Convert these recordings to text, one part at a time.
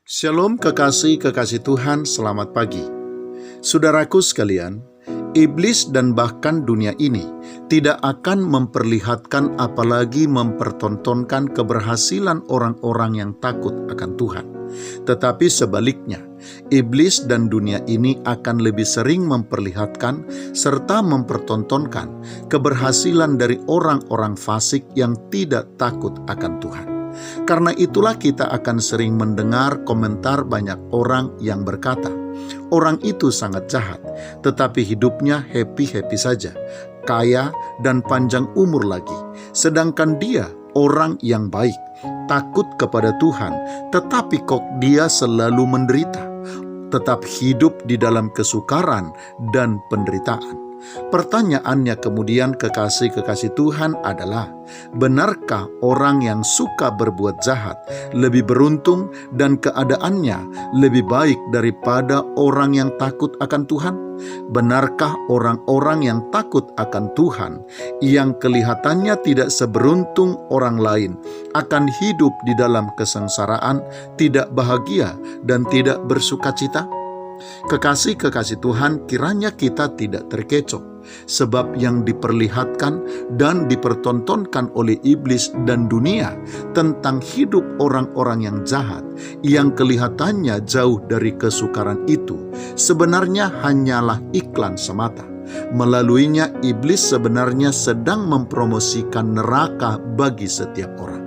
Shalom kekasih-kekasih Tuhan, selamat pagi. Saudaraku sekalian, iblis dan bahkan dunia ini tidak akan memperlihatkan apalagi mempertontonkan keberhasilan orang-orang yang takut akan Tuhan. Tetapi sebaliknya, iblis dan dunia ini akan lebih sering memperlihatkan serta mempertontonkan keberhasilan dari orang-orang fasik yang tidak takut akan Tuhan. Karena itulah kita akan sering mendengar komentar banyak orang yang berkata, orang itu sangat jahat, tetapi hidupnya happy-happy saja, kaya dan panjang umur lagi. Sedangkan dia orang yang baik, takut kepada Tuhan, tetapi kok dia selalu menderita, tetap hidup di dalam kesukaran dan penderitaan. Pertanyaannya kemudian kekasih-kekasih Tuhan adalah, benarkah orang yang suka berbuat jahat lebih beruntung dan keadaannya lebih baik daripada orang yang takut akan Tuhan? Benarkah orang-orang yang takut akan Tuhan, yang kelihatannya tidak seberuntung orang lain, akan hidup di dalam kesengsaraan, tidak bahagia, dan tidak bersukacita? Kekasih-kekasih Tuhan, kiranya kita tidak terkecoh, sebab yang diperlihatkan dan dipertontonkan oleh iblis dan dunia tentang hidup orang-orang yang jahat, yang kelihatannya jauh dari kesukaran itu, sebenarnya hanyalah iklan semata. Melaluinya iblis sebenarnya sedang mempromosikan neraka bagi setiap orang.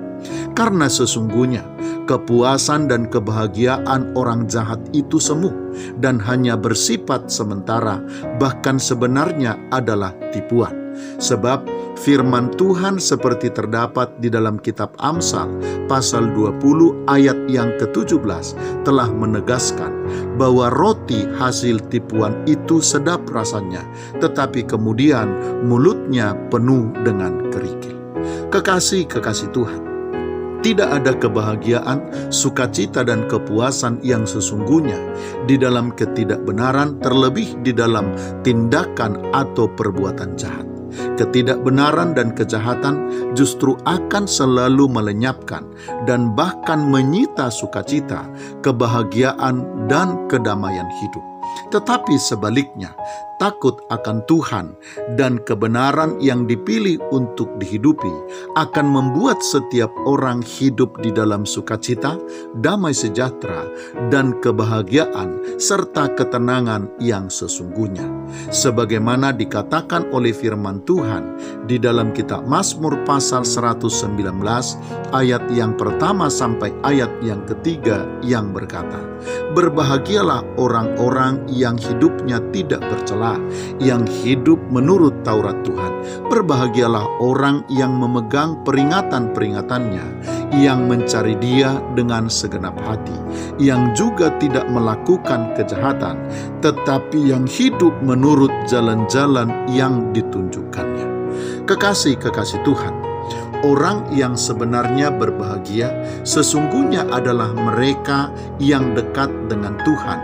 Karena sesungguhnya kepuasan dan kebahagiaan orang jahat itu semu dan hanya bersifat sementara, bahkan sebenarnya adalah tipuan. Sebab firman Tuhan seperti terdapat di dalam kitab Amsal pasal 20 ayat yang ke-17 telah menegaskan bahwa roti hasil tipuan itu sedap rasanya, tetapi kemudian mulutnya penuh dengan kerikil. Kekasih-kekasih Tuhan, tidak ada kebahagiaan, sukacita, dan kepuasan yang sesungguhnya di dalam ketidakbenaran, terlebih di dalam tindakan atau perbuatan jahat. Ketidakbenaran dan kejahatan justru akan selalu melenyapkan dan bahkan menyita sukacita, kebahagiaan, dan kedamaian hidup. Tetapi sebaliknya, takut akan Tuhan dan kebenaran yang dipilih untuk dihidupi akan membuat setiap orang hidup di dalam sukacita, damai sejahtera, dan kebahagiaan serta ketenangan yang sesungguhnya. Sebagaimana dikatakan oleh firman Tuhan di dalam kitab Mazmur pasal 119 ayat yang pertama sampai ayat yang ketiga yang berkata, berbahagialah orang-orang yang hidupnya tidak bercela, yang hidup menurut Taurat Tuhan. Berbahagialah orang yang memegang peringatan-peringatannya, yang mencari Dia dengan segenap hati, yang juga tidak melakukan kejahatan, tetapi yang hidup menurut jalan-jalan yang ditunjukkannya. Kekasih-kekasih Tuhan, orang yang sebenarnya berbahagia sesungguhnya adalah mereka yang dekat dengan Tuhan,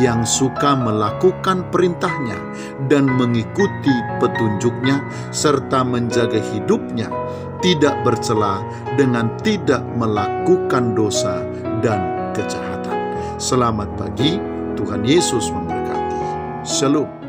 yang suka melakukan perintahnya dan mengikuti petunjuknya, serta menjaga hidupnya tidak bercela dengan tidak melakukan dosa dan kejahatan. Selamat pagi, Tuhan Yesus memberkati. Shalom.